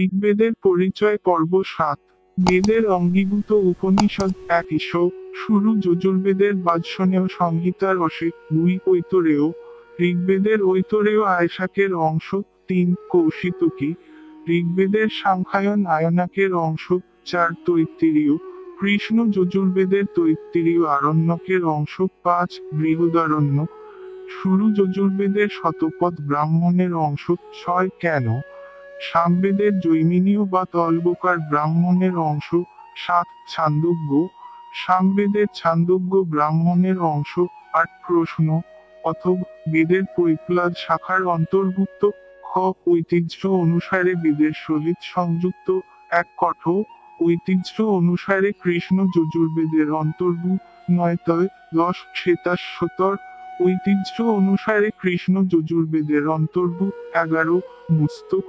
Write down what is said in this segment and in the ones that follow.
ঋগ্বেদের পরিচয় পর্ব ৭। বেদের অঙ্গীভূত উপনিষদ ১ শুরু যজুর্বেদের বাজসনেয় সংহিতার অসে ২ ঐতরেয়। ঋগ্বেদের ঐতরেয় আয়শাকের অংশ ৩ কৌশিতকী। ঋগ্বেদের সাংখ্যায়ন আয়নাকের অংশ ৪ তৈত্তিরীয়। কৃষ্ণ যজুর্বেদের তৈত্তিরীয় আরণ্যকের অংশ ৫ বৃহদারণ্যক। শুরু যজুর্বেদের শতপথ ব্রাহ্মণের অংশ ৬ কেন। সামবেদের জৈমিনীয় বা তলবকার ব্রাহ্মণের অংশ ৭ ছান্দোগ্য। সামবেদের ছান্দোগ্য ব্রাহ্মণের অংশ ৮ প্রশ্ন অথবা বেদের পৈপ্লাদ শাখার অন্তর্ভুক্ত। খ ঐতিহ্য অনুসারে বেদের সহিত সংযুক্ত ১ কঠ। ঐতিহ্য অনুসারে কৃষ্ণ যজুর্বেদের অন্তর্ভুক্ত ৯ তয় ১০ শ্বেতাশ্বতর। ঐতিহ্য অনুসারে কৃষ্ণ যজুর্বেদের অন্তর্ভুক্ত ১১ মুস্তক।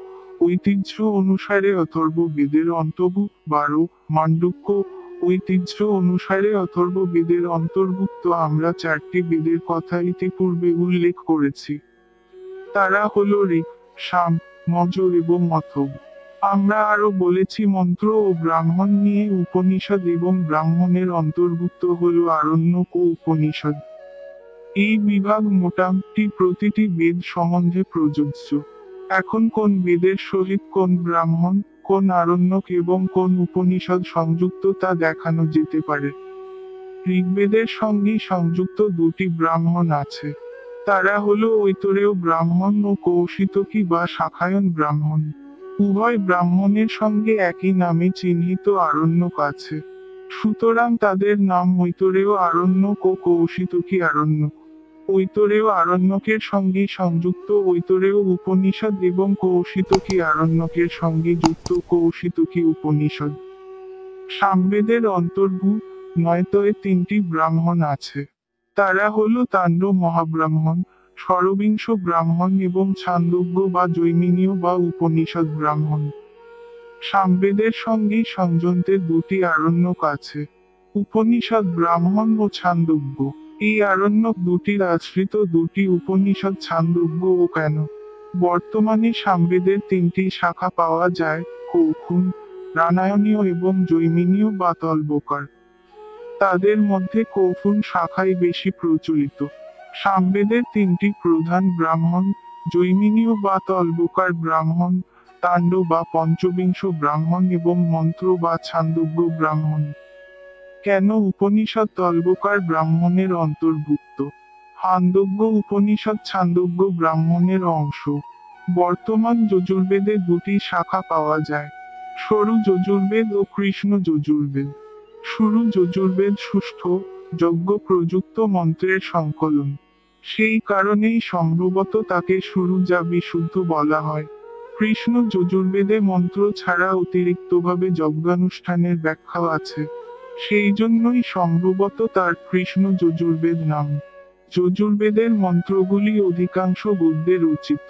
ঐতিহ্য অনুসারে অথর্ব বেদের অন্তর্ভুক্ত ১২ মান্ডুক্য। ঐতিহ্য অনুসারে অথর্ব বেদের অন্তর্ভুক্ত আমরা ৪টি বেদের কথা ইতিপূর্বে উল্লেখ করেছি। তারা হল ঋক্, সাম, মজ এবং অথর্ব। আমরা আরো বলেছি মন্ত্র ও ব্রাহ্মণ নিয়ে উপনিষদ এবং ব্রাহ্মণের অন্তর্ভুক্ত হল আরণ্যক ও উপনিষদ। এই বিভাগ মোটামুটি প্রতিটি বেদ সম্বন্ধে প্রযোজ্য। এখন কোন বেদের সহিত কোন ব্রাহ্মণ, কোন আরণ্যক এবং কোন উপনিষদ সংযুক্ত তা দেখানো যেতে পারে। ঋগ্বেদের সঙ্গে সংযুক্ত দুটি ব্রাহ্মণ আছে। তারা হলো ঐতরেয় ব্রাহ্মণ ও কৌশিতকী বা শাখায়ন ব্রাহ্মণ। উভয় ব্রাহ্মণের সঙ্গে একই নামে চিহ্নিত আরণ্যক আছে। সুতরাং তাদের নাম ঐতরেয় আরণ্যক ও কৌশিতকী আরণ্যক। ঐতরেয় আরণ্যকের সঙ্গে সংযুক্ত ঐতরেয় উপনিষদ এবং কৌশিতকী আরণ্যকের সঙ্গে যুক্ত কৌশিতকী উপনিষদ। সামবেদের অন্তর্ভুক্ত ৯ তয়ে ৩টি ব্রাহ্মণ আছে। তারা হল তান্ডব মহাব্রাহ্মণ, ষড়বিংশ ব্রাহ্মণ এবং ছান্দোগ্য বা জৈমিনীয় বা উপনিষদ ব্রাহ্মণ। সামবেদের সঙ্গে সংযন্তে দুটি আরণ্যক আছে, উপনিষদ ব্রাহ্মণ ও ছান্দোগ্য। এই আরণ্যক দুটির আশ্রিত দুটি উপনিষদ ছান্দোগ্য ও কেন। বর্তমানে সামবেদের ৩টি শাখা পাওয়া যায়, কৌখুন, রানায়নীয় এবং জৈমিনীয় বা তলবকার। তাদের মধ্যে কৌফুন শাখাই বেশি প্রচলিত। সামবেদের ৩টি প্রধান ব্রাহ্মণ, জৈমিনীয় বা তলবকার ব্রাহ্মণ, তাণ্ড বা পঞ্চবিংশ ব্রাহ্মণ এবং মন্ত্র বা ছান্দোগ্য ব্রাহ্মণ। কেন উপনিষদ তলবকার ব্রাহ্মণের অন্তর্ভুক্ত। ছান্দোগ্য উপনিষদ ছান্দোগ্য ব্রাহ্মণের অংশ। বর্তমান যজুর্বেদে দুটি শাখা পাওয়া যায়, সরু যজুর্বেদ ও কৃষ্ণ যজুর্বেদ। শুরু যজুর্বেদ সুষ্ঠ, যজ্ঞ প্রযুক্ত মন্ত্রের সংকলন। সেই কারণেই সম্ভবত তাকে শুরু যা বিশুদ্ধ বলা হয়। কৃষ্ণ যজুর্বেদে মন্ত্র ছাড়া অতিরিক্তভাবে যজ্ঞানুষ্ঠানের ব্যাখ্যাও আছে। সেই জন্যই সম্ভবত তার কৃষ্ণ যজুর্বেদ নাম। যজুর্বেদের মন্ত্রগুলি অধিকাংশ গদ্যে রচিত।